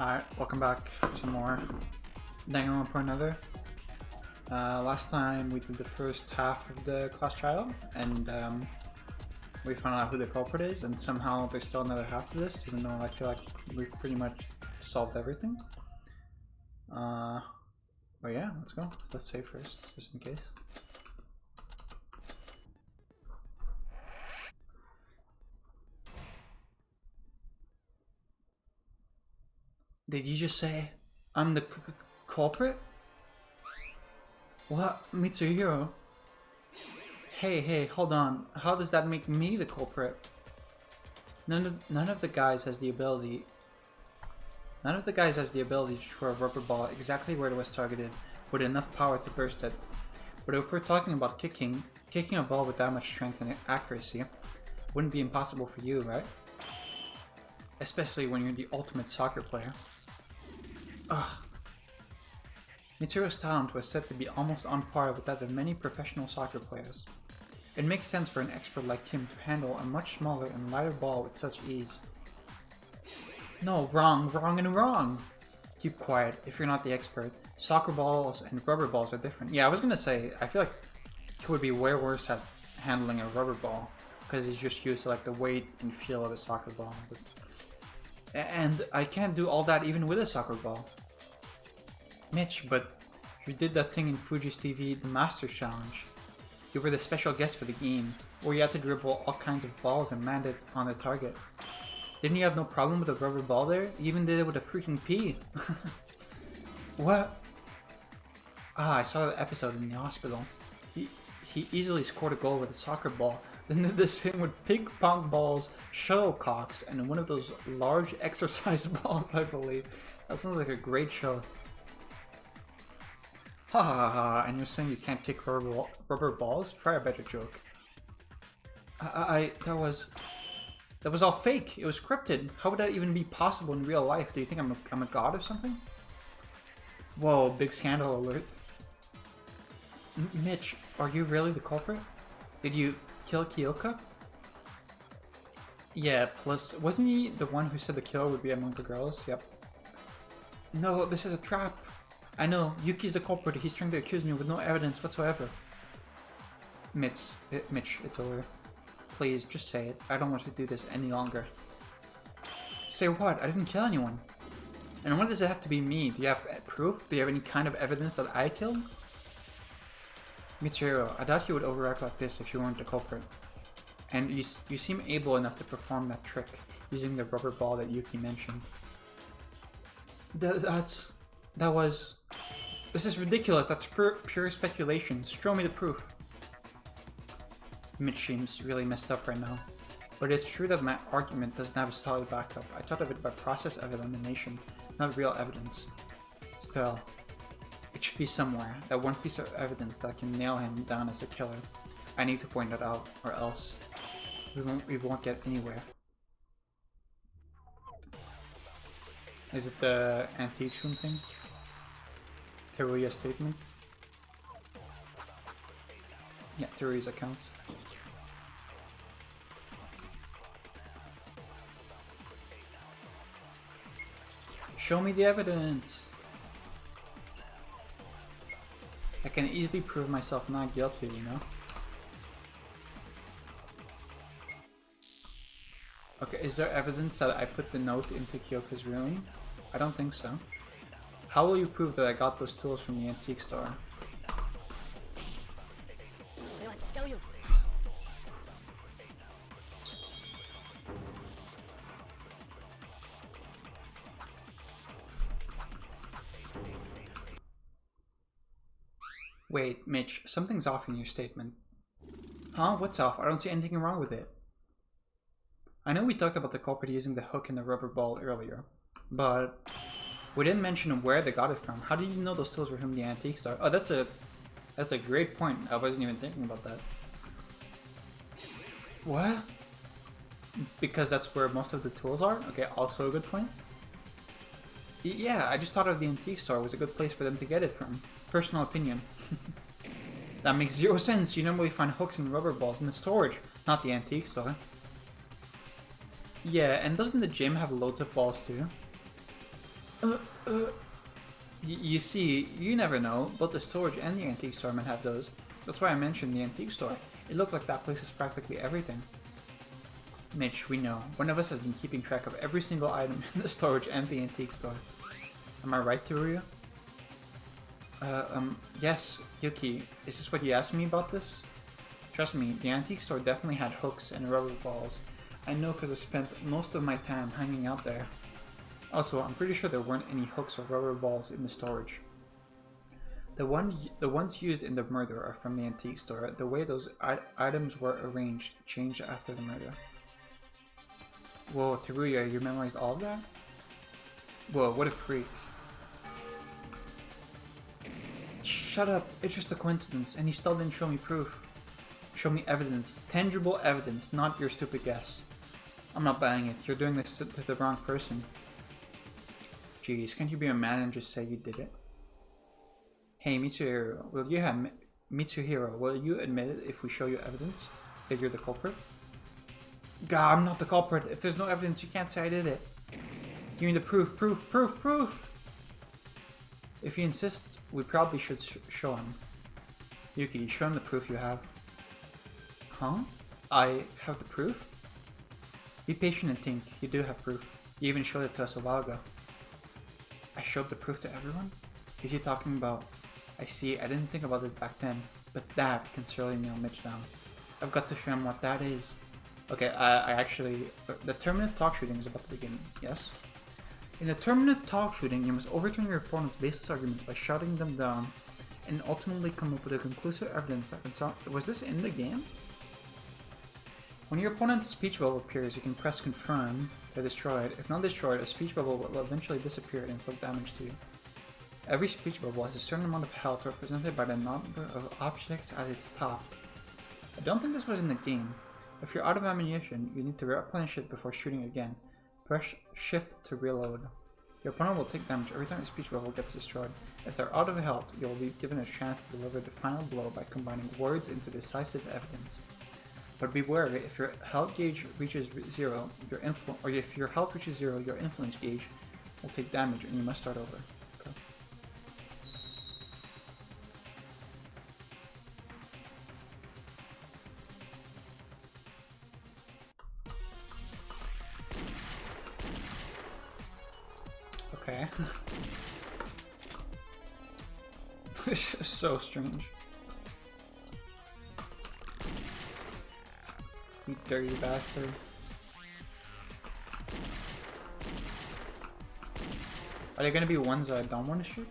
Alright, welcome back for some more Danganronpa another. Last time we did the first half of the class trial, and we found out who the culprit is, and somehow there's still another half to this, even though I feel like we've pretty much solved everything. But yeah, let's go. Let's save first, just in case. Did you just say I'm the culprit? What? Mitsuhiro? Hey, hold on. How does that make me the culprit? None of the guys has the ability. None of the guys has the ability to throw a rubber ball exactly where it was targeted with enough power to burst it. But if we're talking about kicking a ball with that much strength and accuracy wouldn't be impossible for you, right? Especially when you're the ultimate soccer player. Ugh. Mitsuhiro's talent was said to be almost on par with that of many professional soccer players. It makes sense for an expert like him to handle a much smaller and lighter ball with such ease. No, wrong. Keep quiet if you're not the expert. Soccer balls and rubber balls are different. Yeah, I was gonna say, I feel like he would be way worse at handling a rubber ball because he's just used to like the weight and feel of a soccer ball. And I can't do all that even with a soccer ball. Mitch, but you did that thing in Fuji's TV, the Masters Challenge. You were the special guest for the game, where you had to dribble all kinds of balls and land it on the target. Didn't you have no problem with a rubber ball there? You even did it with a freaking pea. What? Ah, I saw that episode in the hospital. He easily scored a goal with a soccer ball, then did the same with ping pong balls, shuttlecocks, and one of those large exercise balls, I believe. That sounds like a great show. Ha ha ha, and you're saying you can't kick rubber balls? Try a better joke. That was all fake. It was scripted. How would that even be possible in real life? Do you think I'm a god or something? Whoa, big scandal alert. Mitch, are you really the culprit? Did you kill Kyoka? Yeah, plus, wasn't he the one who said the killer would be among the girls? Yep. No, this is a trap. I know, Yuki's the culprit. He's trying to accuse me with no evidence whatsoever. Mitch, it's over. Please, just say it. I don't want to do this any longer. Say what? I didn't kill anyone. And when does it have to be me? Do you have proof? Do you have any kind of evidence that I killed? Mitsuhiro, I doubt you would overact like this if you weren't the culprit. And you seem able enough to perform that trick, using the rubber ball that Yuki mentioned. This is ridiculous. That's pure speculation. Show me the proof. Mitch seems really messed up right now. But it's true that my argument doesn't have a solid backup. I thought of it by process of elimination, not real evidence. Still, it should be somewhere. That one piece of evidence that can nail him down as the killer. I need to point it out, or else we won't get anywhere. Is it the antique room thing? Teruya's statement? Yeah, Teruya's accounts. Show me the evidence! I can easily prove myself not guilty, you know? Okay, is there evidence that I put the note into Kyoko's room? I don't think so. How will you prove that I got those tools from the antique store? Wait, Mitch, something's off in your statement. Huh? What's off? I don't see anything wrong with it. I know we talked about the culprit using the hook and the rubber ball earlier, but we didn't mention where they got it from. How did you know those tools were from the antique store? Oh, that's a great point. I wasn't even thinking about that. What? Because that's where most of the tools are? Okay, also a good point. Yeah, I just thought of the antique store was a good place for them to get it from. Personal opinion. That makes zero sense. You normally find hooks and rubber balls in the storage, not the antique store. Yeah, and doesn't the gym have loads of balls too? You see, you never know. Both the storage and the antique store might have those. That's why I mentioned the antique store. It looked like that place is practically everything. Mitch, we know. One of us has been keeping track of every single item in the storage and the antique store. Am I right, Teruya? Yes, Yuki. Is this what you asked me about this? Trust me, the antique store definitely had hooks and rubber balls. I know because I spent most of my time hanging out there. Also, I'm pretty sure there weren't any hooks or rubber balls in the storage. The ones used in the murder are from the antique store. The way those items were arranged changed after the murder. Whoa, Teruya, you memorized all of that? Whoa, what a freak. Shut up, it's just a coincidence, and you still didn't show me proof. Show me evidence. Tangible evidence, not your stupid guess. I'm not buying it. You're doing this to the wrong person. Jeez, can't you be a man and just say you did it? Hey, Mitsuhiro, will you admit it if we show you evidence that you're the culprit? God, I'm not the culprit. If there's no evidence, you can't say I did it. Give me the proof, proof! If he insists, we probably should show him. Yuki, show him the proof you have. Huh? I have the proof? Be patient and think. You do have proof. You even showed it to us a while ago. I showed the proof to everyone? Is he talking about... I see, I didn't think about it back then, but that can certainly nail Mitch down. I've got to show him what that is. Okay, I actually... The 10-minute talk shooting is about to begin, yes? In a 10-minute talk shooting, you must overturn your opponent's baseless arguments by shouting them down and ultimately come up with a conclusive evidence that can solve... Was this in the game? When your opponent's speech bubble appears, you can press confirm or destroy it. If not destroyed, a speech bubble will eventually disappear and inflict damage to you. Every speech bubble has a certain amount of health represented by the number of objects at its top. I don't think this was in the game. If you're out of ammunition, you need to replenish it before shooting again. Press shift to reload. Your opponent will take damage every time a speech bubble gets destroyed. If they're out of health, you will be given a chance to deliver the final blow by combining words into decisive evidence. But beware, if your health gauge reaches zero, your influence gauge will take damage and you must start over. Okay. Okay. This is so strange. You dirty bastard. Are there gonna be ones that I don't want to shoot?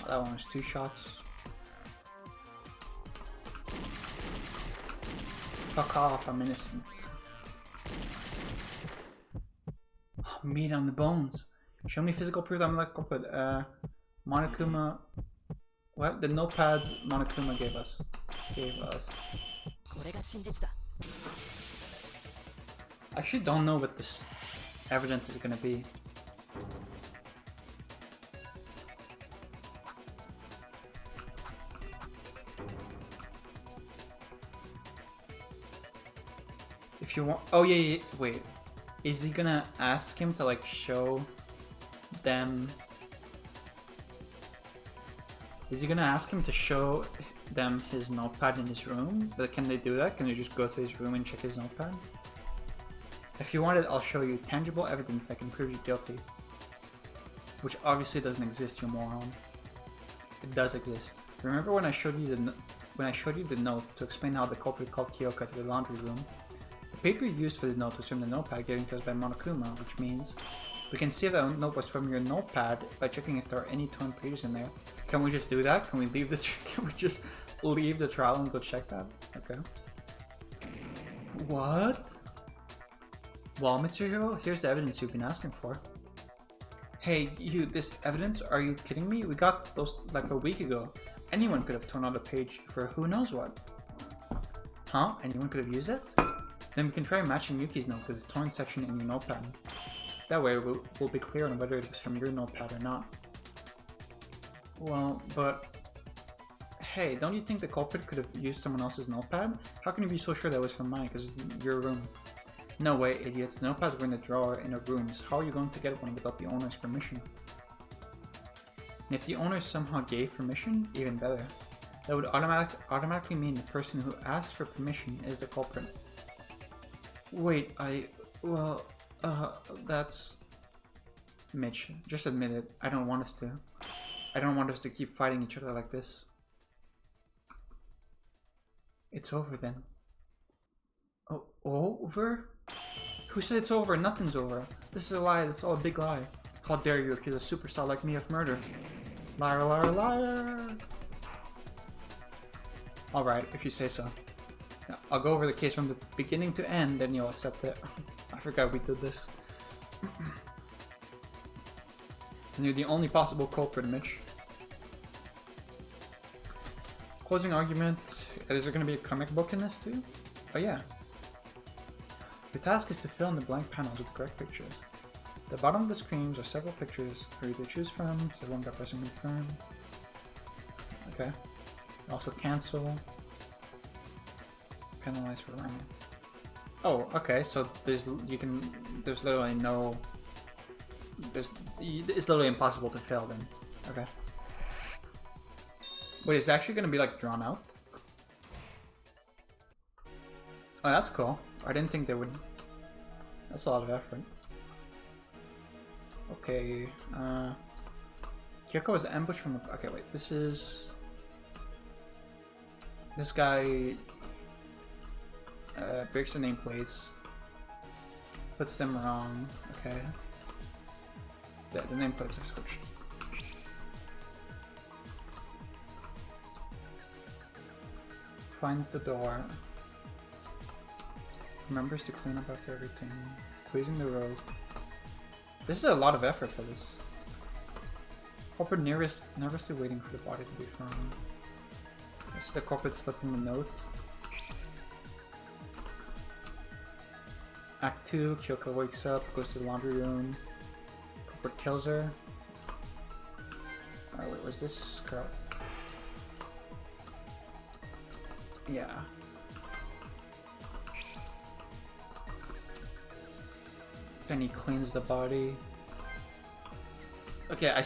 That one was 2 shots. Fuck off, I'm innocent. Oh, meat on the bones. Show me physical proof I'm not culprit. Monokuma. What? The notepads Monokuma gave us. I actually don't know what this evidence is gonna be. If you want, oh yeah, wait, is he gonna ask him to like show them? Is he gonna ask him to show them his notepad in his room? But can they do that? Can they just go to his room and check his notepad? If you want it, I'll show you tangible evidence that can prove you guilty. Which obviously doesn't exist, you moron. It does exist. Remember when I showed you the note to explain how the culprit called Kyoka to the laundry room? The paper used for the note was from the notepad given to us by Monokuma, which means we can see if that note was from your notepad by checking if there are any torn pages in there. Can we just do that? Can we leave the trial and go check that? Okay. What? Well, Mitsuhiro, here's the evidence you've been asking for. Hey, you, this evidence? Are you kidding me? We got those like a week ago. Anyone could have torn out a page for who knows what. Huh? Anyone could have used it? Then we can try matching Yuki's note with the torn section in your notepad. That way we'll be clear on whether it was from your notepad or not. Well, but... Hey, don't you think the culprit could have used someone else's notepad? How can you be so sure that was from mine, because it's your room? No way, idiots. The notepads were in the drawer in our rooms. How are you going to get one without the owner's permission? And if the owner somehow gave permission, even better. That would automatically mean the person who asked for permission is the culprit. Wait, that's... Mitch, just admit it. I don't want us to. I don't want us to keep fighting each other like this. It's over then. Oh, over? Who said it's over? Nothing's over. This is a lie. This is all a big lie. How dare you accuse a superstar like me of murder? Liar, liar, liar! Alright, if you say so. Now, I'll go over the case from the beginning to end, then you'll accept it. I forgot we did this. And you're the only possible culprit, Mitch. Closing argument. Is there going to be a comic book in this too? Oh yeah. Your task is to fill in the blank panels with the correct pictures. At the bottom of the screens are several pictures for you to choose from, so one by pressing confirm. Okay. Also cancel. Penalize for running. Oh, okay, so there's literally no... it's literally impossible to fail then. Okay. Wait, is it actually going to be like drawn out? Oh, that's cool. I didn't think they would. That's a lot of effort. Okay, Kyoko was ambushed from the... Okay, wait, this is... This guy... breaks the nameplates. Puts them wrong. Okay. The nameplates are switched. Finds the door. Remembers to clean up after everything. Squeezing the rope. This is a lot of effort for this. Culprit nervously waiting for the body to be found. This is the culprit slipping the note. Act 2, Kyoko wakes up, goes to the laundry room. Culprit kills her. Oh wait, was this correct? Yeah. Then he cleans the body. Okay, I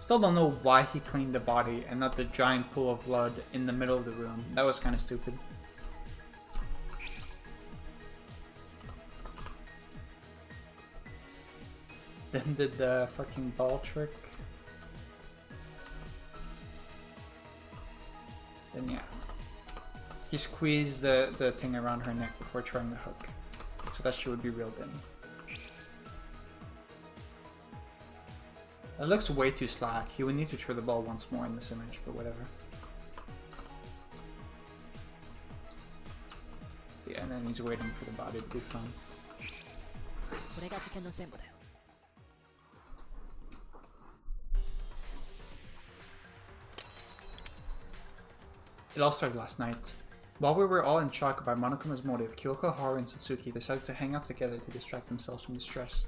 still don't know why he cleaned the body and not the giant pool of blood in the middle of the room. That was kind of stupid. Then did the fucking ball trick. Then yeah. He squeezed the thing around her neck before trying the hook. So that she would be reeled in. It looks way too slack. He would need to throw the ball once more in this image, but whatever. Yeah, and then he's waiting for the body to be found. It all started last night. While we were all in shock about Monokuma's motive, Kyoko, Haru, and Satsuki decided to hang out together to distract themselves from the stress.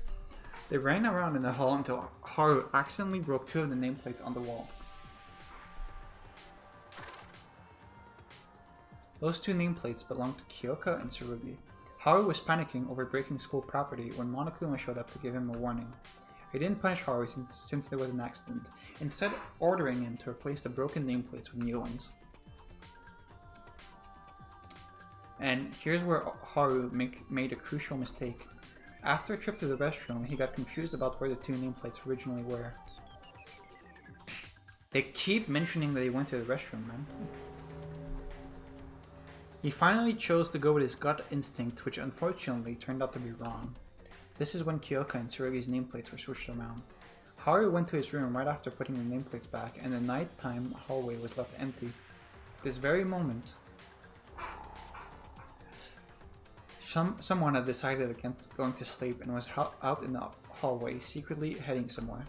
They ran around in the hall until Haru accidentally broke 2 of the nameplates on the wall. Those 2 nameplates belonged to Kyoko and Tsurugi. Haru was panicking over breaking school property when Monokuma showed up to give him a warning. He didn't punish Haru since there was an accident, instead ordering him to replace the broken nameplates with new ones. And here's where Haru made a crucial mistake. After a trip to the restroom, he got confused about where the 2 nameplates originally were. They keep mentioning that he went to the restroom, man. He finally chose to go with his gut instinct, which unfortunately turned out to be wrong. This is when Kyoko and Tsurugi's nameplates were switched around. Haru went to his room right after putting the nameplates back, and the nighttime hallway was left empty. At this very moment, someone had decided against going to sleep and was out in the hallway, secretly heading somewhere.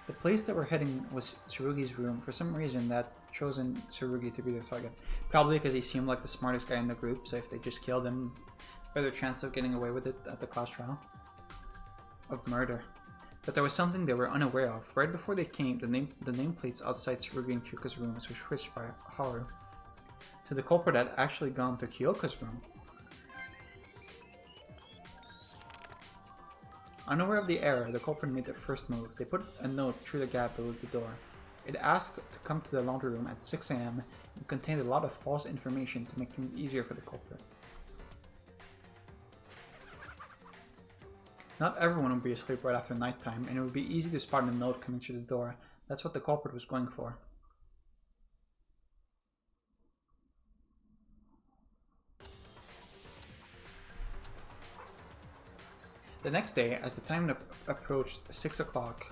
The place they were heading was Tsurugi's room. For some reason, that chosen Tsurugi to be their target. Probably because he seemed like the smartest guy in the group, so if they just killed him, better chance of getting away with it at the class trial. Of murder. But there was something they were unaware of. Right before they came, the nameplates outside Tsurugi and Kyoka's rooms were switched by Haru. So the culprit had actually gone to Kyoka's room. Unaware of the error, the culprit made their first move. They put a note through the gap below the door. It asked to come to the laundry room at 6 AM and contained a lot of false information to make things easier for the culprit. Not everyone would be asleep right after nighttime, and it would be easy to spot a note coming through the door. That's what the culprit was going for. The next day, as the time approached 6 o'clock,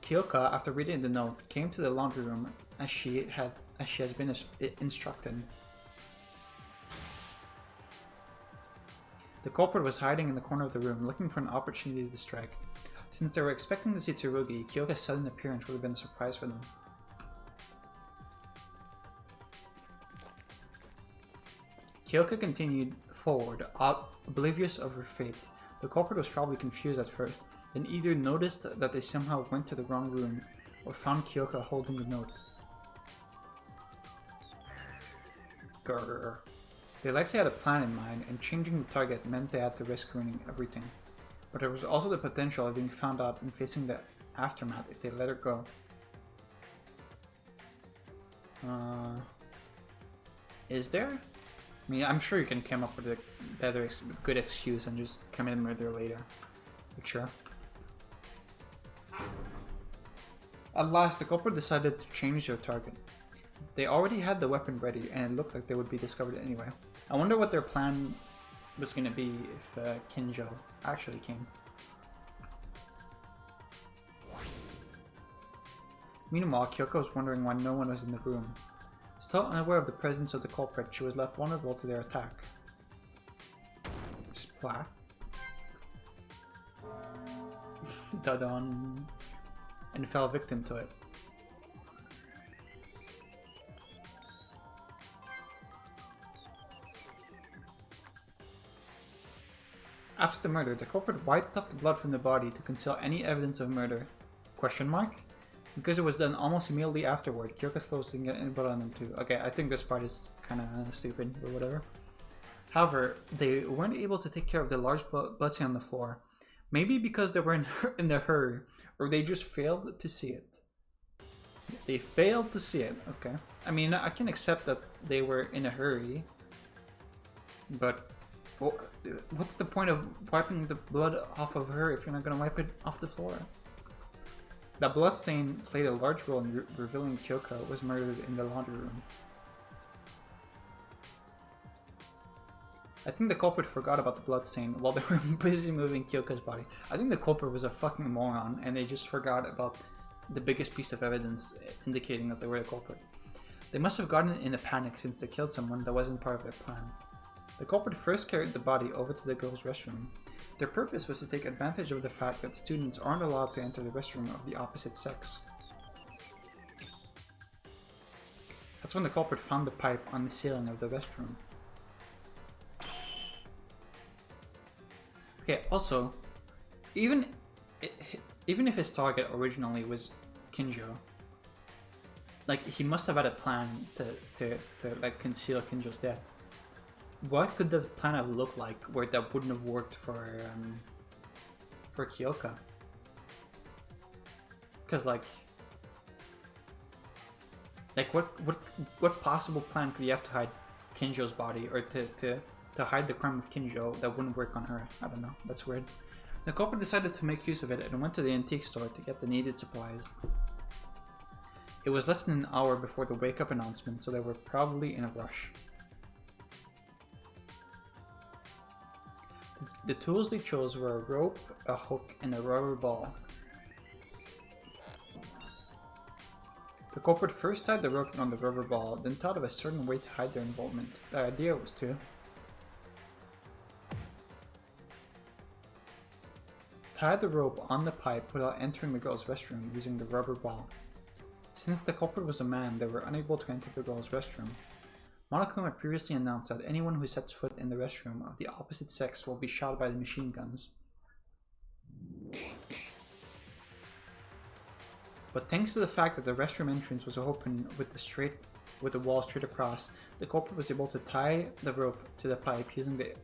Kyoka, after reading the note, came to the laundry room as she has been instructed. The culprit was hiding in the corner of the room, looking for an opportunity to strike. Since they were expecting to see Tsurugi, Kyoka's sudden appearance would have been a surprise for them. Kyoka continued forward, oblivious of her fate. The culprit was probably confused at first, then either noticed that they somehow went to the wrong room, or found Kyoka holding the note. Grrr. They likely had a plan in mind, and changing the target meant they had to risk ruining everything. But there was also the potential of being found out and facing the aftermath if they let her go. Is there? I mean, I'm sure you can come up with a good excuse and just commit murder later. But sure. At last, the culprit decided to change their target. They already had the weapon ready, and it looked like they would be discovered anyway. I wonder what their plan was going to be if Kinjo actually came. Meanwhile, Kyoka was wondering why no one was in the room. Still unaware of the presence of the culprit, she was left vulnerable to their attack. Splat. Dadon. And fell victim to it. After the murder, the culprit wiped off the blood from the body to conceal any evidence of murder. Question mark? Because it was done almost immediately afterward, Kyoka's clothes didn't get any blood on them too. Okay, I think this part is kind of stupid, but whatever. However, they weren't able to take care of the large bloodstain on the floor. Maybe because they were in a hurry, or they just failed to see it. They failed to see it, okay. I mean, I can accept that they were in a hurry, but what's the point of wiping the blood off of her if you're not going to wipe it off the floor? The bloodstain played a large role in revealing Kyoka was murdered in the laundry room. I think the culprit forgot about the bloodstain while they were busy moving Kyoka's body. I think the culprit was a fucking moron and they just forgot about the biggest piece of evidence indicating that they were the culprit. They must have gotten in a panic since they killed someone that wasn't part of their plan. The culprit first carried the body over to the girls' restroom. Their purpose was to take advantage of the fact that students aren't allowed to enter the restroom of the opposite sex. That's when the culprit found the pipe on the ceiling of the restroom. Okay, also, even if his target originally was Kinjo, like, he must have had a plan to like conceal Kinjo's death. What could that plan have looked like where that wouldn't have worked for Kyoka? Because like what possible plan could you have to hide Kinjo's body, or to hide the crime of Kinjo that wouldn't work on her? I don't know. That's weird. The culprit decided to make use of it and went to the antique store to get the needed supplies. It was less than an hour before the wake-up announcement, so they were probably in a rush. The tools they chose were a rope, a hook, and a rubber ball. The culprit first tied the rope on the rubber ball, then thought of a certain way to hide their involvement. The idea was to tie the rope on the pipe without entering the girls' restroom using the rubber ball. Since the culprit was a man, they were unable to enter the girls' restroom. Monokuma had previously announced that anyone who sets foot in the restroom of the opposite sex will be shot by the machine guns. But thanks to the fact that the restroom entrance was open with the wall straight across, the culprit was able to tie the rope to the pipe using the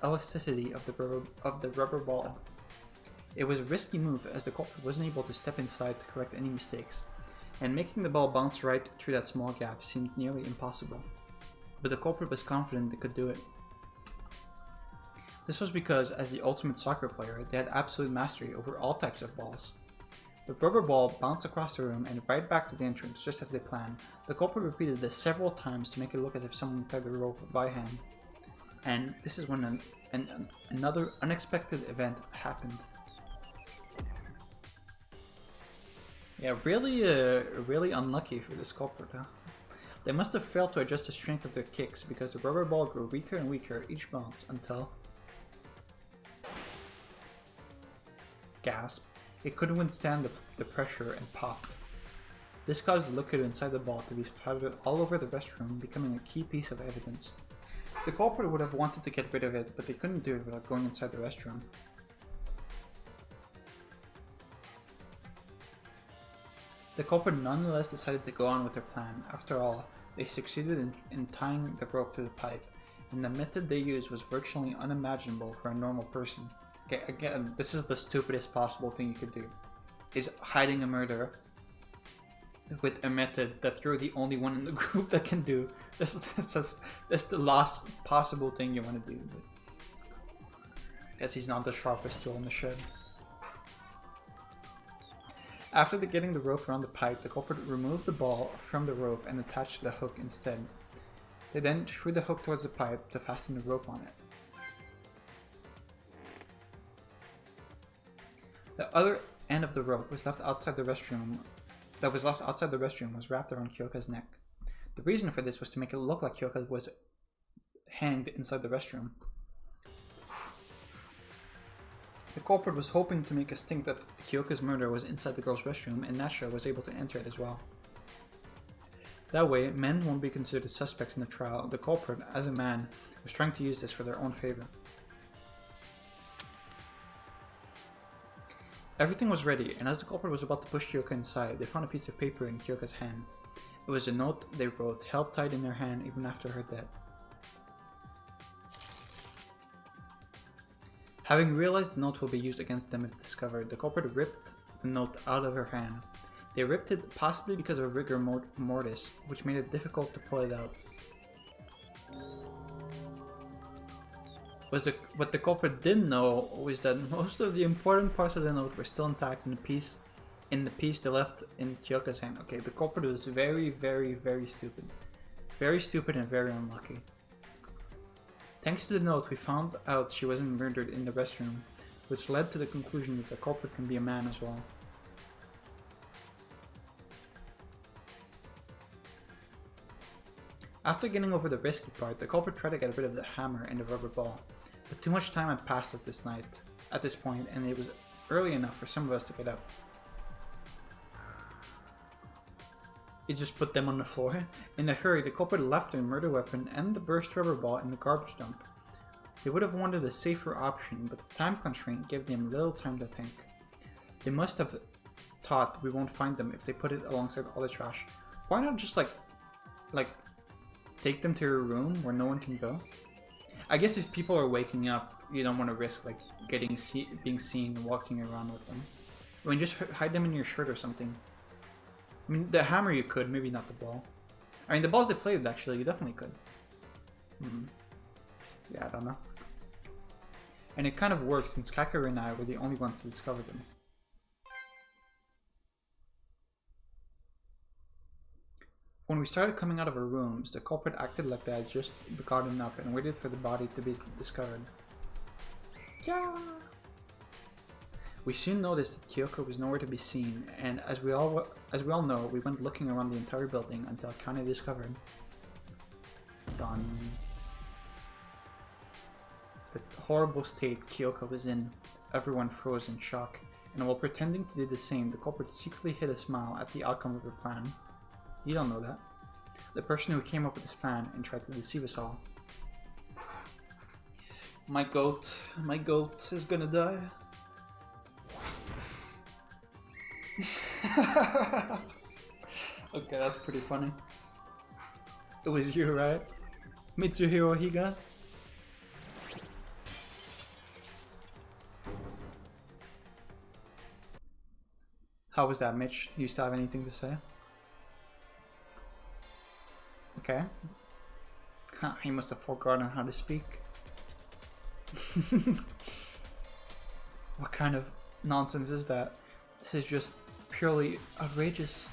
elasticity of the rubber ball. It was a risky move as the culprit wasn't able to step inside to correct any mistakes, and making the ball bounce right through that small gap seemed nearly impossible. But the culprit was confident they could do it. This was because, as the ultimate soccer player, they had absolute mastery over all types of balls. The rubber ball bounced across the room and right back to the entrance just as they planned. The culprit repeated this several times to make it look as if someone tied the rope by hand. And this is when another unexpected event happened. Yeah, really unlucky for this culprit, huh? They must have failed to adjust the strength of their kicks because the rubber ball grew weaker and weaker each bounce until... gasp. It couldn't withstand the pressure and popped. This caused the liquid inside the ball to be splattered all over the restroom, becoming a key piece of evidence. The culprit would have wanted to get rid of it, but they couldn't do it without going inside the restroom. The culprit nonetheless decided to go on with their plan. After all, they succeeded in tying the rope to the pipe, and the method they used was virtually unimaginable for a normal person. Okay, again, this is the stupidest possible thing you could do, is hiding a murder with a method that you're the only one in the group that can do. That's the last possible thing you want to do. But guess he's not the sharpest tool in the shed. After getting the rope around the pipe, the culprit removed the ball from the rope and attached the hook instead. They then threw the hook towards the pipe to fasten the rope on it. The other end of the rope was left outside the restroom. Was wrapped around Kyoka's neck. The reason for this was to make it look like Kyoka was hanged inside the restroom. The culprit was hoping to make us think that Kyoka's murder was inside the girl's restroom, and Nashra was able to enter it as well. That way, men won't be considered suspects in the trial. The culprit, as a man, was trying to use this for their own favor. Everything was ready, and as the culprit was about to push Kyoka inside, they found a piece of paper in Kyoka's hand. It was a note they wrote, held tight in their hand even after her death. Having realized the note will be used against them if discovered, the culprit ripped the note out of her hand. They ripped it possibly because of rigor mortis, which made it difficult to pull it out. What the culprit didn't know was that most of the important parts of the note were still intact in the piece they left in Kyoka's hand. Okay, the culprit was very, very, very stupid. Very stupid and very unlucky. Thanks to the note, we found out she wasn't murdered in the restroom, which led to the conclusion that the culprit can be a man as well. After getting over the risky part, the culprit tried to get rid of the hammer and the rubber ball, but too much time had passed at this point, and it was early enough for some of us to get up. He just put them on the floor. In a hurry, the culprit left their murder weapon and the burst rubber ball in the garbage dump. They would have wanted a safer option, but the time constraint gave them little time to think. They must have thought we won't find them if they put it alongside all the trash. Why not just like take them to your room where no one can go? I guess if people are waking up, you don't want to risk like being seen walking around with them. I mean, just hide them in your shirt or something. I mean, the hammer you could, maybe not the ball. I mean, the ball's deflated actually, you definitely could. Yeah, I don't know. And it kind of worked since Kakeru and I were the only ones to discover them. When we started coming out of our rooms, the culprit acted like they had just gotten up and waited for the body to be discovered. Yeah. We soon noticed that Kyoko was nowhere to be seen, and as we all know, we went looking around the entire building until Kane discovered. Done. The horrible state Kyoko was in Everyone froze in shock, and while pretending to do the same, the culprit secretly hid a smile at the outcome of their plan. You don't know that. The person who came up with this plan and tried to deceive us all. My goat is gonna die. Okay, that's pretty funny. It was you, right? Mitsuhiro Higa? How was that, Mitch? Do you still have anything to say? Okay. Huh, he must have forgotten how to speak. What kind of nonsense is that? This is just purely outrageous.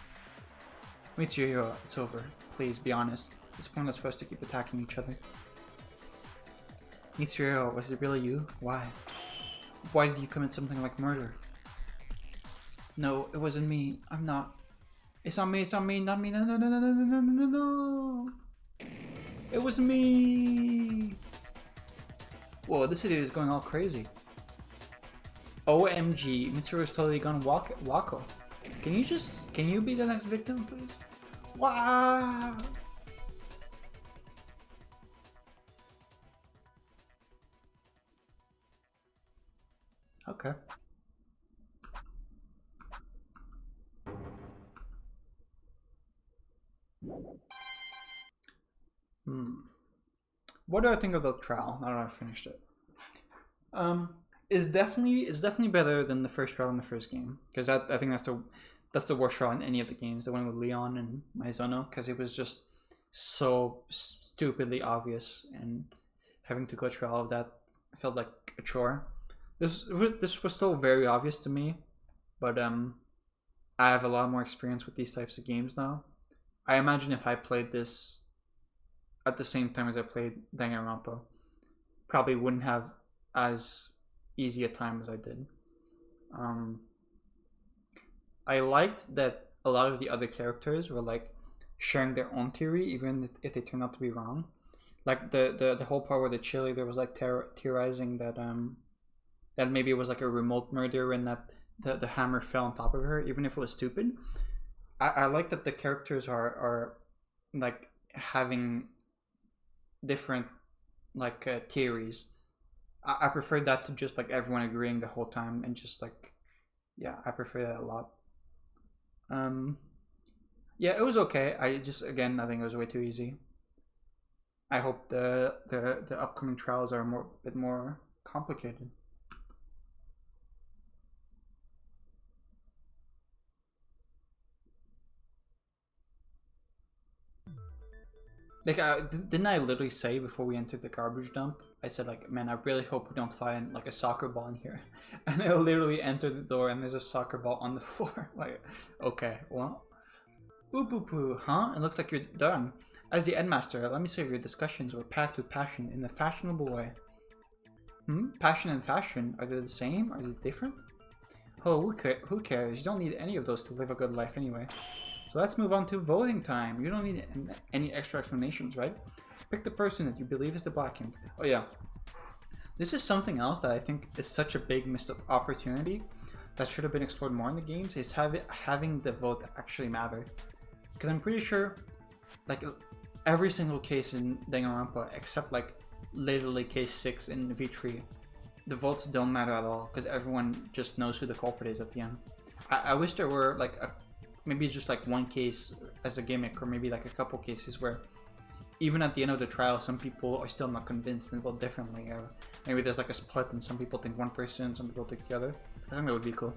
Mitsuhiro, it's over. Please, be honest. It's pointless for us to keep attacking each other. Mitsuhiro, was it really you? Why? Why did you commit something like murder? No, it wasn't me. I'm not. It's not me, it's not me, not me. No, no, no, no, no, no, no, no, no. It was me. Whoa, this idiot is going all crazy. OMG, Mitsuhiro's totally gone wacko. Can you be the next victim, please? Wow. Okay. What do I think of the trial now that I've finished it? It's definitely better than the first trial in the first game, because I think that's the worst trial in any of the games, the one with Leon and Maizono, because it was just so stupidly obvious, and having to go through all of that felt like a chore. This was still very obvious to me, but I have a lot more experience with these types of games now. I imagine if I played this at the same time as I played Danganronpa, probably wouldn't have as easy a time as I did. I liked that a lot of the other characters were like sharing their own theory, even if they turned out to be wrong. Like the whole part where the cheerleader was like theorizing that that maybe it was like a remote murder and that the hammer fell on top of her, even if it was stupid. I like that the characters are like having different like theories. I prefer that to just like everyone agreeing the whole time and just like, yeah, I prefer that a lot. Yeah, it was okay. I think it was way too easy. I hope the upcoming trials are a bit more complicated. Like, didn't I literally say before we entered the garbage dump? I said like, man, I really hope we don't find like a soccer ball in here. And I literally entered the door and there's a soccer ball on the floor. Like, okay, well, boo boo boo, huh? It looks like you're done. As the headmaster, let me say your discussions were packed with passion in a fashionable way. Passion and fashion, are they the same? Are they different? Oh, who cares? You don't need any of those to live a good life anyway. So let's move on to voting time. You don't need any extra explanations, right? Pick the person that you believe is the blackened. Oh yeah. This is something else that I think is such a big missed opportunity that should have been explored more in the games, is having the vote actually matter. Because I'm pretty sure like every single case in Danganronpa, except like literally case 6 in V3, the votes don't matter at all because everyone just knows who the culprit is at the end. I wish there were like maybe just like one case as a gimmick, or maybe like a couple cases where even at the end of the trial some people are still not convinced and vote differently, or maybe there's like a split and some people think one person, some people think the other. I think that would be cool.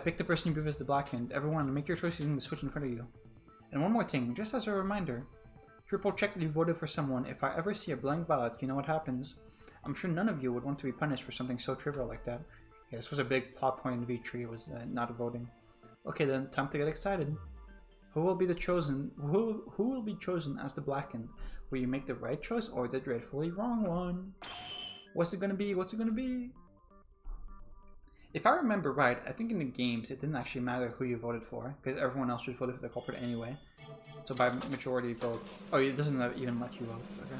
Pick the person you believe is the blackened. Everyone, make your choice using the switch in front of you. And one more thing, just as a reminder, triple check that you voted for someone. If I ever see a blank ballot, you know what happens. I'm sure none of you would want to be punished for something so trivial like that. Yeah, this was a big plot point in V3, was not voting. Okay then, time to get excited. Who will be the chosen? Who will be chosen as the blackened? Will you make the right choice or the dreadfully wrong one? What's it gonna be? What's it gonna be? If I remember right, I think in the games it didn't actually matter who you voted for, because everyone else just voted for the culprit anyway. So by majority votes. Oh, it doesn't even let you vote. Okay.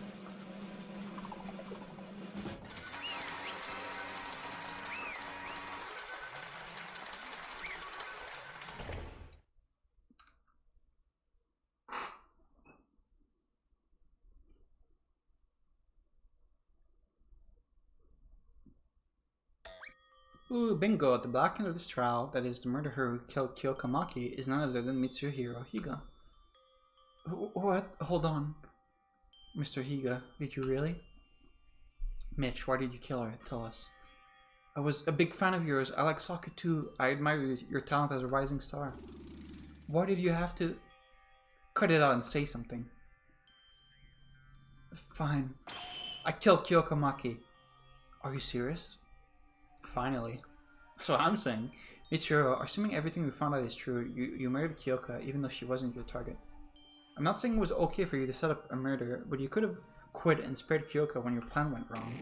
Ooh, bingo! The black end of this trial, that is, the murderer who killed Kyoka Maki, is none other than Mitsuhiro Higa. What? Hold on. Mr. Higa, did you really? Mitch, why did you kill her? Tell us. I was a big fan of yours. I like soccer too. I admire your talent as a rising star. Why did you have to... Cut it out and say something. Fine. I killed Kyoka Maki. Are you serious? Finally. That's what I'm saying. Michiro, assuming everything we found out is true, you murdered Kyoka even though she wasn't your target. I'm not saying it was okay for you to set up a murder, but you could have quit and spared Kyoka when your plan went wrong.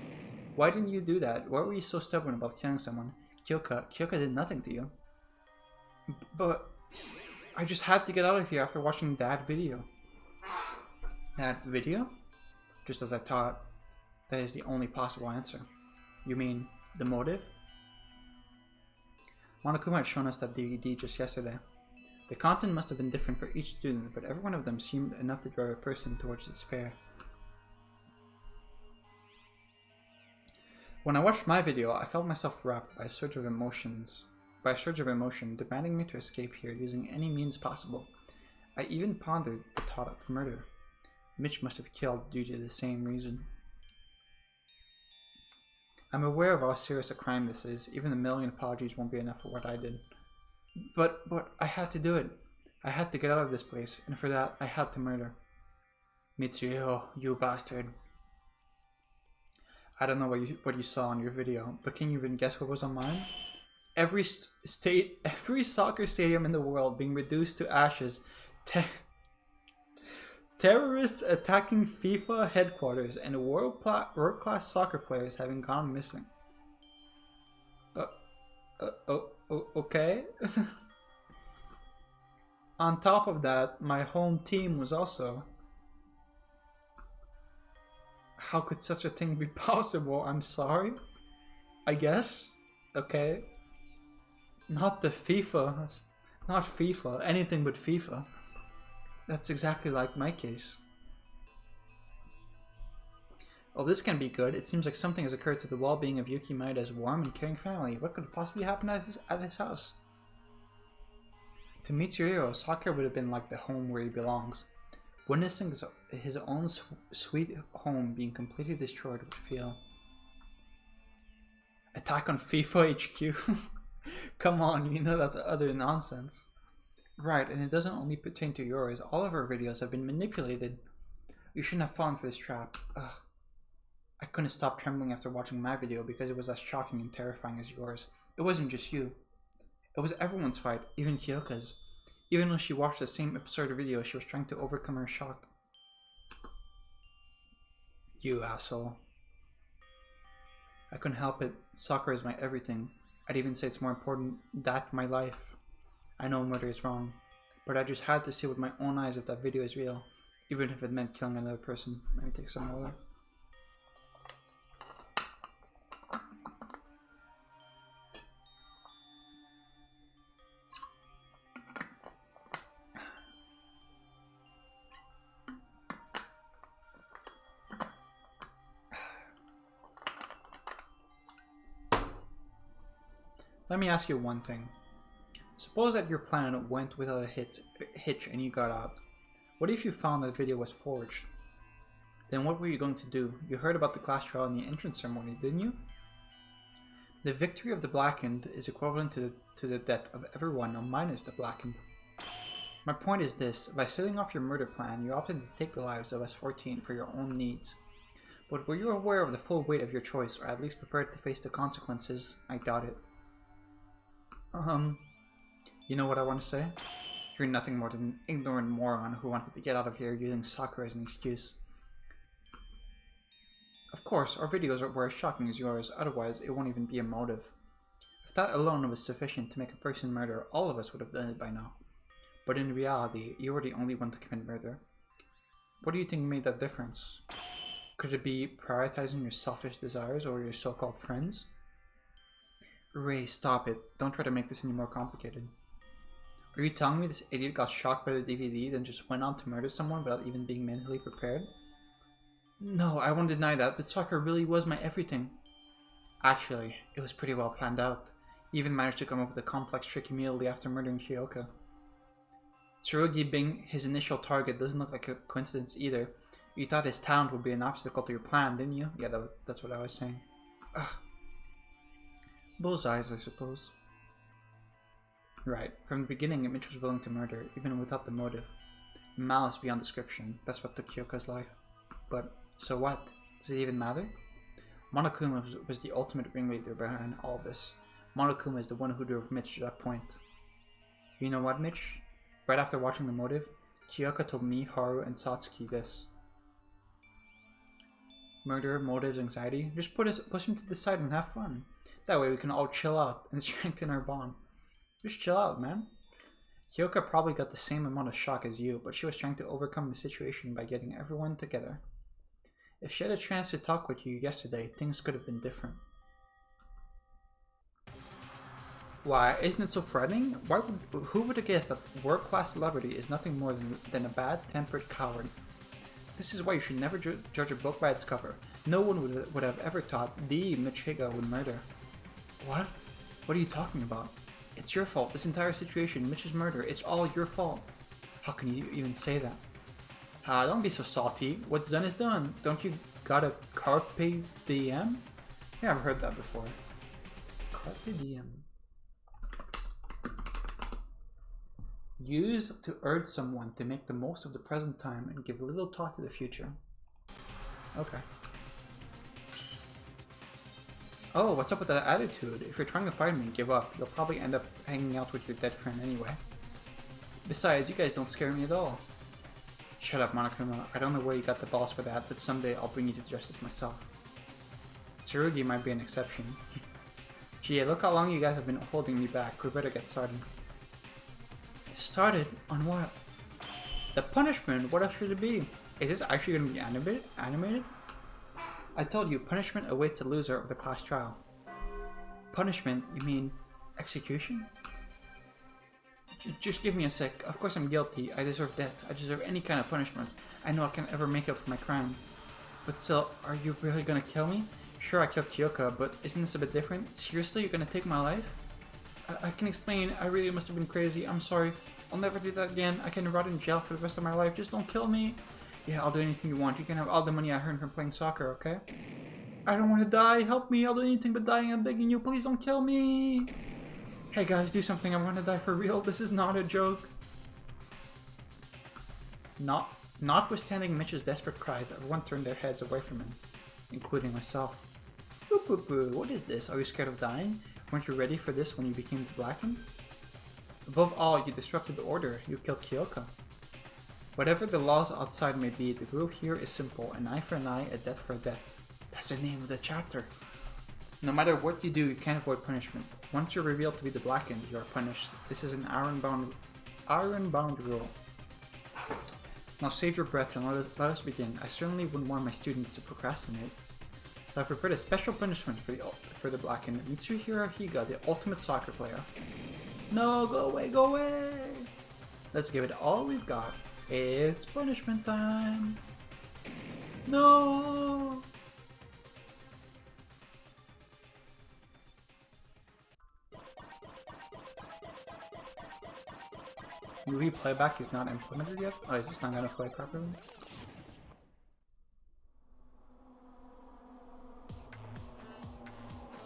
Why didn't you do that? Why were you so stubborn about killing someone? Kyoka did nothing to you. But I just had to get out of here after watching that video. That video? Just as I thought, that is the only possible answer. You mean the motive? Monokuma had shown us that DVD just yesterday. The content must have been different for each student, but every one of them seemed enough to drive a person towards despair. When I watched my video, I felt myself wrapped by a surge of emotion, demanding me to escape here using any means possible. I even pondered the thought of murder. Mitch must have killed due to the same reason. I'm aware of how serious a crime this is. Even a million apologies won't be enough for what I did. But I had to do it. I had to get out of this place, and for that, I had to murder. Mitsuyo, you bastard. I don't know what you saw on your video, but can you even guess what was on mine? Every soccer stadium in the world being reduced to ashes. Terrorists attacking FIFA headquarters and world-class soccer players having gone missing. Okay. On top of that, my home team was also... How could such a thing be possible? I'm sorry. I guess. Okay. Not the FIFA. Not FIFA. Anything but FIFA. That's exactly like my case. Oh, this can be good. It seems like something has occurred to the well-being of Yuki Maeda's warm and caring family. What could possibly happen at his house? To Mitsuhiro, soccer would have been like the home where he belongs. Witnessing his own sweet home being completely destroyed would feel... Attack on FIFA HQ? Come on, you know that's utter nonsense. Right, and it doesn't only pertain to yours. All of our videos have been manipulated. You shouldn't have fallen for this trap. Ugh. I couldn't stop trembling after watching my video because it was as shocking and terrifying as yours. It wasn't just you. It was everyone's fight, even Kyoka's. Even when she watched the same absurd video, she was trying to overcome her shock. You asshole. I couldn't help it. Soccer is my everything. I'd even say it's more important than my life. I know murder is wrong, but I just had to see with my own eyes if that video is real, even if it meant killing another person. Let me take some water. Let me ask you one thing. Suppose that your plan went without a hitch and you got out. What if you found that video was forged? Then what were you going to do? You heard about the class trial and the entrance ceremony, didn't you? The victory of the Blackened is equivalent to the death of everyone minus the Blackened. My point is this, by setting off your murder plan, you opted to take the lives of us 14 for your own needs. But were you aware of the full weight of your choice, or at least prepared to face the consequences? I doubt it. You know what I want to say? You're nothing more than an ignorant moron who wanted to get out of here using soccer as an excuse. Of course, our videos were as shocking as yours, otherwise it won't even be a motive. If that alone was sufficient to make a person murder, all of us would have done it by now. But in reality, you were the only one to commit murder. What do you think made that difference? Could it be prioritizing your selfish desires over your so-called friends? Ray, stop it. Don't try to make this any more complicated. Are you telling me this idiot got shocked by the DVD, then just went on to murder someone without even being mentally prepared? No, I won't deny that, but soccer really was my everything. Actually, it was pretty well planned out. He even managed to come up with a complex trick immediately after murdering Kyoka. Tsurugi being his initial target doesn't look like a coincidence either. You thought his talent would be an obstacle to your plan, didn't you? Yeah, that's what I was saying. Ugh. Bullseyes, I suppose. Right. From the beginning, Mitch was willing to murder, even without the motive. Malice beyond description. That's what took Kyoka's life. But, so what? Does it even matter? Monokuma was the ultimate ringleader behind all this. Monokuma is the one who drove Mitch to that point. You know what, Mitch? Right after watching the motive, Kyoka told me, Haru, and Satsuki this. Murder, motives, anxiety. Just push him to the side and have fun. That way we can all chill out and strengthen our bond. Just chill out, man. Kyoka probably got the same amount of shock as you, but she was trying to overcome the situation by getting everyone together. If she had a chance to talk with you yesterday, things could have been different. Why, isn't it so frightening? Who would have guessed that world-class celebrity is nothing more than a bad-tempered coward? This is why you should never judge a book by its cover. No one would have ever thought the Mitch Higa would murder. What? What are you talking about? It's your fault. This entire situation, Mitch's murder, it's all your fault. How can you even say that? Don't be so salty. What's done is done. Don't you got a carpe diem? Yeah, I've heard that before. Carpe diem. Use to urge someone to make the most of the present time and give little thought to the future. Okay. Oh, what's up with that attitude? If you're trying to find me, give up. You'll probably end up hanging out with your dead friend anyway. Besides, you guys don't scare me at all. Shut up, Monokuma. I don't know where you got the balls for that, but someday I'll bring you to justice myself. Tsurugi might be an exception. Gee, look how long you guys have been holding me back. We better get started. Started? On what? The punishment? What else should it be? Is this actually going to be animated? I told you, punishment awaits the loser of the class trial. Punishment? You mean execution? Just give me a sec. Of course I'm guilty. I deserve death. I deserve any kind of punishment. I know I can't ever make up for my crime. But still, are you really gonna kill me? Sure, I killed Kyoka, but isn't this a bit different? Seriously, you're gonna take my life? I can explain. I really must have been crazy. I'm sorry. I'll never do that again. I can rot in jail for the rest of my life. Just don't kill me. Yeah, I'll do anything you want. You can have all the money I earned from playing soccer, okay? I don't want to die. Help me. I'll do anything but dying. I'm begging you. Please don't kill me. Hey guys, do something. I'm gonna die for real. This is not a joke. Notwithstanding Mitch's desperate cries, everyone turned their heads away from him, including myself. Boo boo boo. What is this? Are you scared of dying? Weren't you ready for this when you became the Blackened? Above all, you disrupted the order. You killed Kyoka. Whatever the laws outside may be, the rule here is simple. An eye for an eye, a death for a death. That's the name of the chapter. No matter what you do, you can't avoid punishment. Once you're revealed to be the Blackened, you are punished. This is an iron-bound rule. Now save your breath and let us begin. I certainly wouldn't want my students to procrastinate. So I've prepared a special punishment for the Blackened. Mitsuhiro Higa, the ultimate soccer player. No, go away, go away! Let's give it all we've got. It's punishment time! No! Movie playback is not implemented yet? Oh, is this not gonna play properly?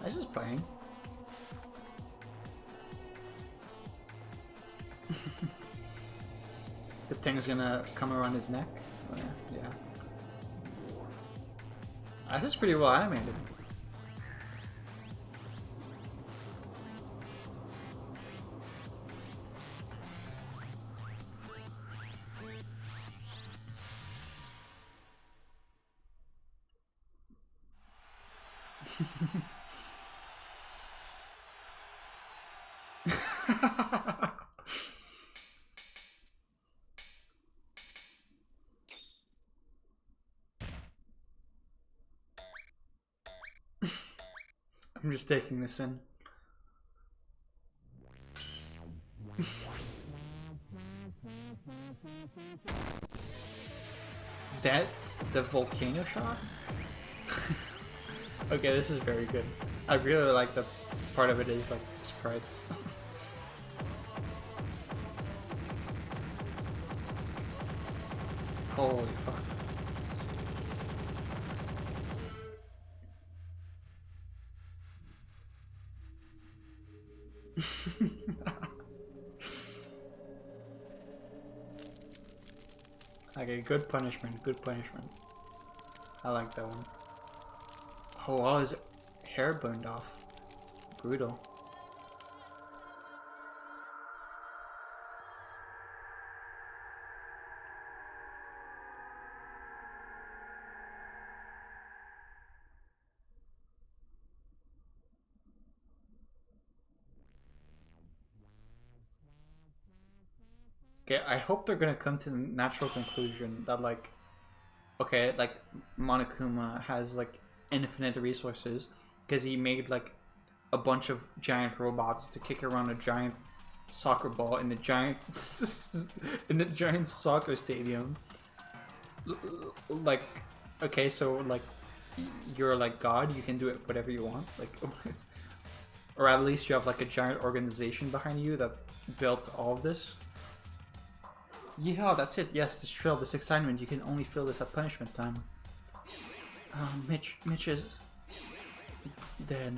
This is playing. The thing's gonna come around his neck? Oh, yeah. This is pretty well animated. I'm just taking this in. That the volcano shot? Okay, this is very good. I really like the part of it is like sprites. Holy fuck. Okay, good punishment, good punishment. I like that one. Oh, all his hair burned off. Brutal. Okay, I hope they're gonna come to the natural conclusion that like, okay, like Monokuma has like infinite resources because he made like a bunch of giant robots to kick around a giant soccer ball in the giant soccer stadium. Like, okay, so like you're like God, you can do it whatever you want, like, or at least you have like a giant organization behind you that built all of this. Yeah, that's it. Yes, this thrill, this excitement. You can only feel this at punishment time. Mitch is dead.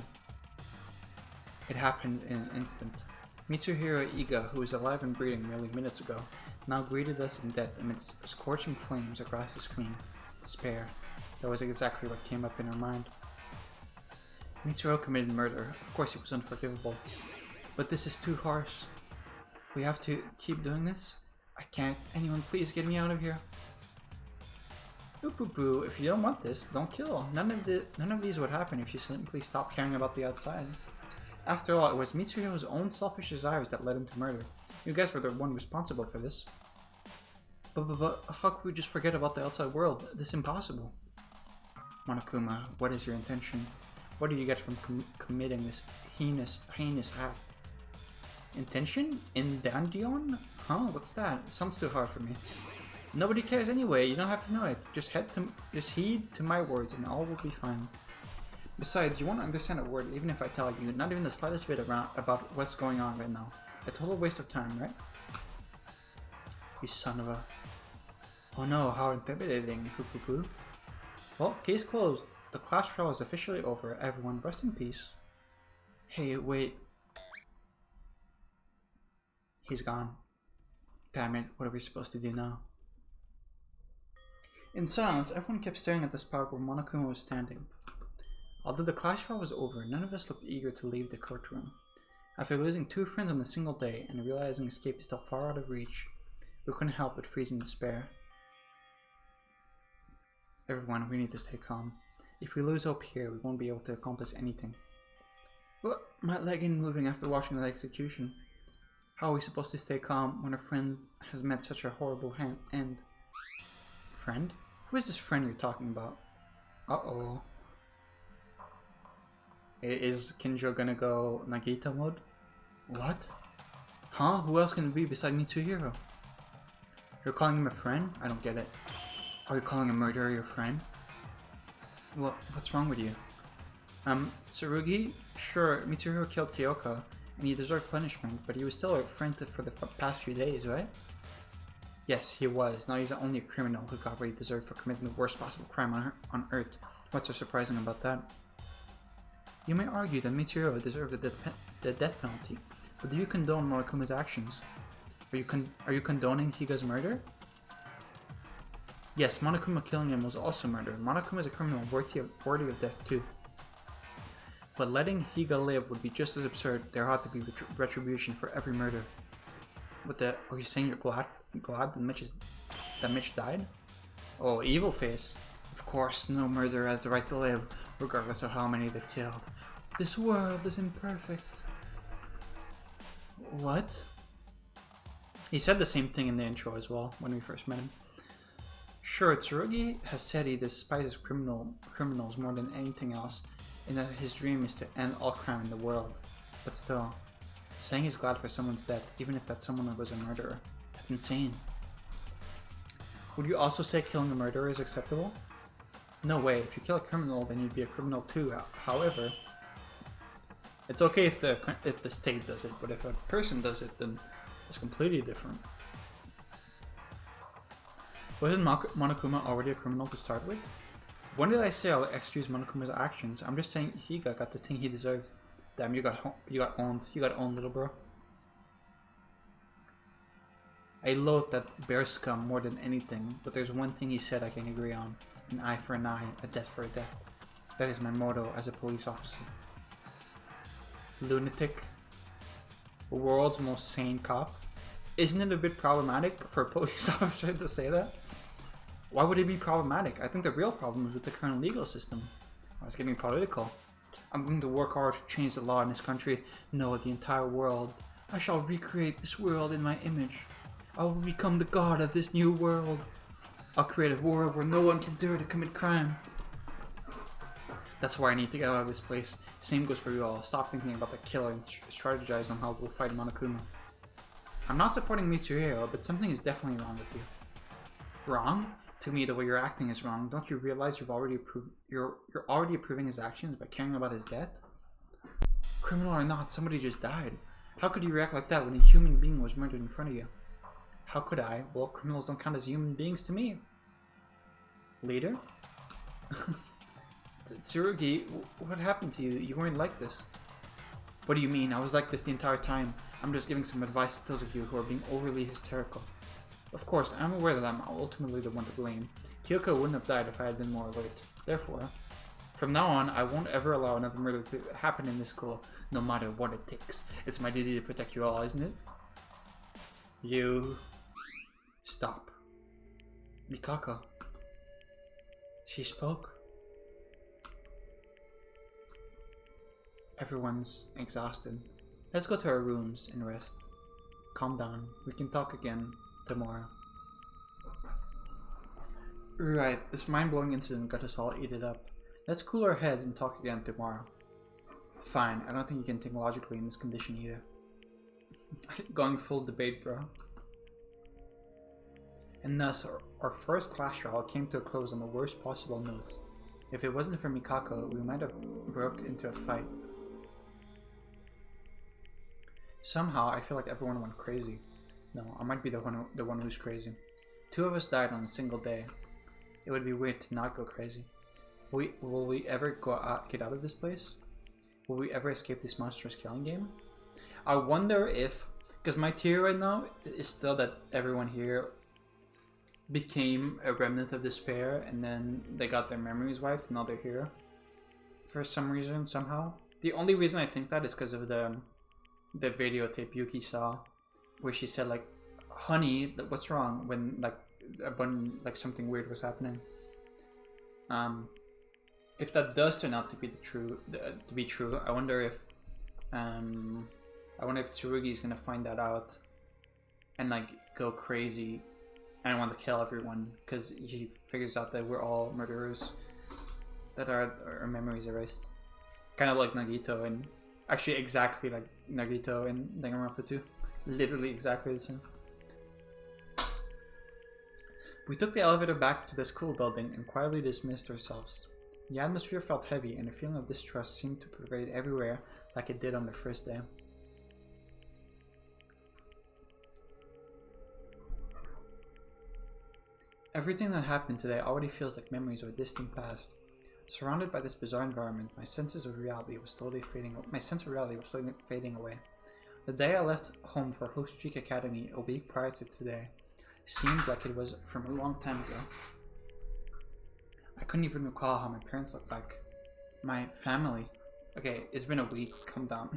It happened in an instant. Mitsuhiro Iga, who was alive and breathing merely minutes ago, now greeted us in death amidst scorching flames across the screen. Despair. That was exactly what came up in her mind. Mitsuro committed murder. Of course it was unforgivable. But this is too harsh. We have to keep doing this? I can't. Anyone please get me out of here. Oop-poo-poo. If you don't want this, don't kill. None of these would happen if you simply stopped caring about the outside. After all, it was Mitsuyo's own selfish desires that led him to murder. You guys were the one responsible for this. But how could we just forget about the outside world? This is impossible. Monokuma, what is your intention? What do you get from committing this heinous act? Intention? In Dandion? Huh? What's that? Sounds too hard for me. Nobody cares anyway. You don't have to know it. Just heed to my words, and all will be fine. Besides, you won't understand a word even if I tell you. Not even the slightest bit about what's going on right now. A total waste of time, right? You son of a... Oh no! How intimidating! Poo-poo-poo. Well, case closed. The class trial is officially over. Everyone, rest in peace. Hey, wait. He's gone. Damn it, what are we supposed to do now? In silence, everyone kept staring at the spot where Monokuma was standing. Although the class trial was over, none of us looked eager to leave the courtroom. After losing 2 friends on a single day and realizing escape is still far out of reach, we couldn't help but freeze in despair. Everyone, we need to stay calm. If we lose hope here, we won't be able to accomplish anything. But my leg ain't moving after watching the execution. How are we supposed to stay calm when a friend has met such a horrible end? Friend? Who is this friend you're talking about? Uh-oh. Is Kinjo gonna go Nagita mode? What? Huh? Who else can it be beside Mitsuhiro? You're calling him a friend? I don't get it. Are you calling a murderer your friend? What's wrong with you? Tsurugi? Sure, Mitsuhiro killed Kyoka, and he deserved punishment, but he was still a friend for the past few days, right? Yes, he was. Now he's only a criminal who got what he deserved for committing the worst possible crime on Earth. What's so surprising about that? You may argue that Mitsuhiro deserved the death penalty, but do you condone Morokuma's actions? Are you condoning Higa's murder? Yes, Monokuma killing him was also murder. Monokuma is a criminal worthy of death too. But letting Higa live would be just as absurd. There ought to be retribution for every murder. Are you saying you're glad that Mitch died? Oh, evil face. Of course, no murderer has the right to live, regardless of how many they've killed. This world is imperfect. What? He said the same thing in the intro as well, when we first met him. Sure, Tsurugi has said he despises criminals more than anything else, and that his dream is to end all crime in the world. But still, saying he's glad for someone's death, even if that someone was a murderer, that's insane. Would you also say killing a murderer is acceptable? No way, if you kill a criminal, then you'd be a criminal too. However, It's okay if the state does it, but if a person does it, then it's completely different. Wasn't Monokuma already a criminal to start with? When did I say I'll excuse Monokuma's actions? I'm just saying he got the thing he deserved. Damn, you got owned. You got owned, little bro. I loathe that bear scum more than anything, but there's one thing he said I can agree on. An eye for an eye, a death for a death. That is my motto as a police officer. Lunatic. The world's most sane cop. Isn't it a bit problematic for a police officer to say that? Why would it be problematic? I think the real problem is with the current legal system. I was getting political. I'm going to work hard to change the law in this country. No, the entire world. I shall recreate this world in my image. I will become the god of this new world. I'll create a world where no one can dare to commit crime. That's why I need to get out of this place. Same goes for you all. Stop thinking about the killer and strategize on how we'll fight Monokuma. I'm not supporting Mitsuhiro, but something is definitely wrong with you. Wrong? To me, the way you're acting is wrong. Don't you realize you're already approving his actions by caring about his death? Criminal or not, somebody just died. How could you react like that when a human being was murdered in front of you? How could I? Well, criminals don't count as human beings to me. Leader? Tsurugi, what happened to you? You weren't like this. What do you mean? I was like this the entire time. I'm just giving some advice to those of you who are being overly hysterical. Of course, I'm aware that I'm ultimately the one to blame. Kyoko wouldn't have died if I had been more alert. Therefore, from now on, I won't ever allow another murder to happen in this school, no matter what it takes. It's my duty to protect you all, isn't it? You... Stop. Mikako. She spoke. Everyone's exhausted. Let's go to our rooms and rest. Calm down. We can talk again tomorrow. Right, this mind-blowing incident got us all eaten up. Let's cool our heads and talk again tomorrow. Fine, I don't think you can think logically in this condition either. Going full debate, bro. And thus, our first class trial came to a close on the worst possible note. If it wasn't for Mikako, we might have broke into a fight. Somehow, I feel like everyone went crazy. No, I might be the one who's crazy. 2 of us died on a single day. It would be weird to not go crazy. Will we ever get out of this place? Will we ever escape this monstrous killing game? I wonder if... Because my theory right now is still that everyone here became a remnant of despair and then they got their memories wiped and now they're here. For some reason, somehow. The only reason I think that is because of the videotape Yuki saw, where she said like, "Honey, what's wrong?" when like something weird was happening. If that does turn out to be true, I wonder if Tsurugi is gonna find that out and like go crazy and want to kill everyone because he figures out that we're all murderers, that our memories erased, kind of like Nagito, and actually exactly like Nagito and Danganronpa 2. Literally exactly the same. We took the elevator back to the school building and quietly dismissed ourselves. The atmosphere felt heavy and a feeling of distrust seemed to pervade everywhere like it did on the first day. Everything that happened today already feels like memories of a distant past. Surrounded by this bizarre environment, my sense of reality was slowly fading away. The day I left home for Hope Peak Academy a week prior to today seemed like it was from a long time ago. I couldn't even recall how my parents looked like. My family. Okay, it's been a week. Calm down.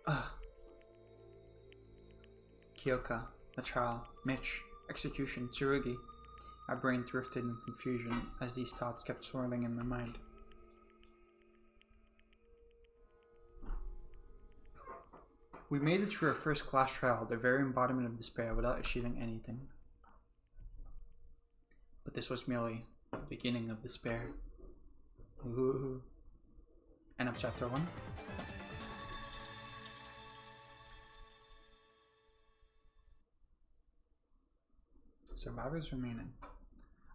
Ugh. Kyoka, the trial, Mitch, execution, Tsurugi. My brain drifted in confusion as these thoughts kept swirling in my mind. We made it through our first class trial, the very embodiment of despair, without achieving anything. But this was merely the beginning of despair. Ooh. End of chapter 1. Survivors remaining.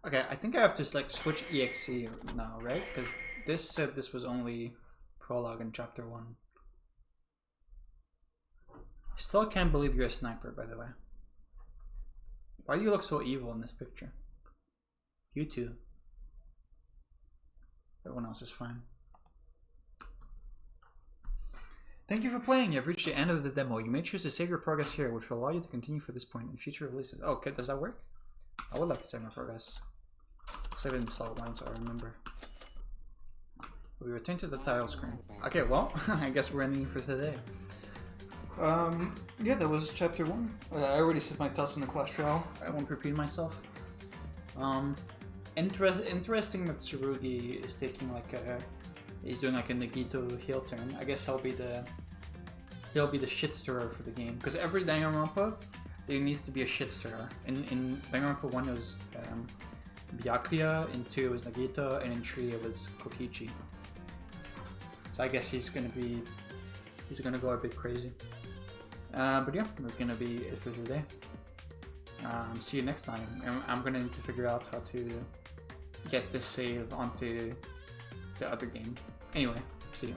Okay, I think I have to like switch EXE now, right? Because this said this was only prologue in chapter 1. I still can't believe you're a sniper, by the way. Why do you look so evil in this picture? You too. Everyone else is fine. Thank you for playing. You've reached the end of the demo. You may choose to save your progress here, which will allow you to continue for this point in future releases. Oh, okay, does that work? I would like to save my progress. Save it in slow line so I remember. We return to the title screen. Okay, well, I guess we're ending for today. Yeah, that was chapter 1. I already said my thoughts on the class trial. I won't repeat myself. Interesting that Tsurugi is taking like a... He's doing like a Nagito heel turn. I guess he'll be the shit stirrer for the game. Because every Danganronpa, there needs to be a shit stirrer. In Danganronpa 1 it was Byakuya, in 2 it was Nagito, and in 3 it was Kokichi. So I guess he's gonna go a bit crazy. But yeah, that's gonna be it for today. See you next time. I'm gonna need to figure out how to get this save onto the other game. Anyway, see you.